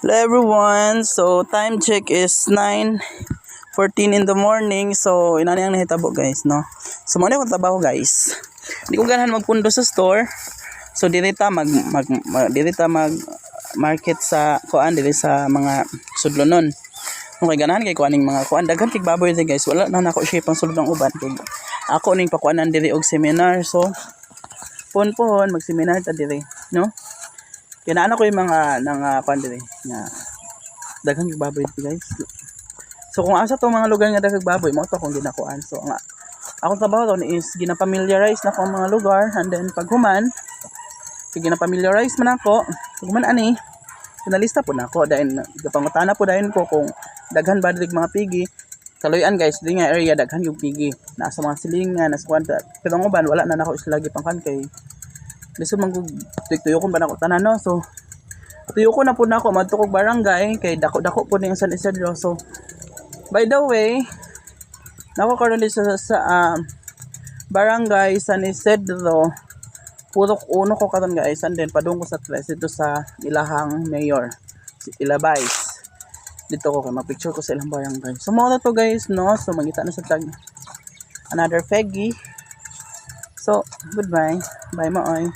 Hello everyone. So time check is 9:14 in the morning. So inani ang nahitabo guys, no. So mo na akong trabaho guys. Hindi ko ganahan magpundo sa store. So direta mag market sa kuan dili sa mga sudlonon. Kung kay ganahan kay kuaning mga kuan daghan kay baboy din guys. Wala na nako shape ang sulod ng uban kay ako ning pakuanan diri og seminar. So pon mag-seminar ta diri, no? Kinaan ko yung mga nang kuan diri nga daghang baboy dito guys. So kung asa tong mga lugar nga daghang baboy mo to kung ginakuan. So nga akong trabaho to is gina-familiarize na ko ang mga lugar, and then pag human gina-familiarize man ako pag human ani pinalista po na ako dahil gapangutana po dahil ko kung daghan ba diri mga pigi. Kaloyan guys, di nga area daghan yung pigi nasa mga silingan nasa kuan pero ang uban wala na nako islagi pangkan kay biso man tuyo ko ba nako tanan, no? So tuyo ko na po na ako madto kog barangay kay dako po ning San Isidro. So by the way nako karon dito sa barangay San Isidro purok uno ko karon guys, and then padung ko sa tres dito sa ilahang mayor si Ilabay. Dito ko mag-picture ko sa ilang barangay. So mo na to guys, no? So mangita na sa tag another Peggy. So goodbye, bye mo oy.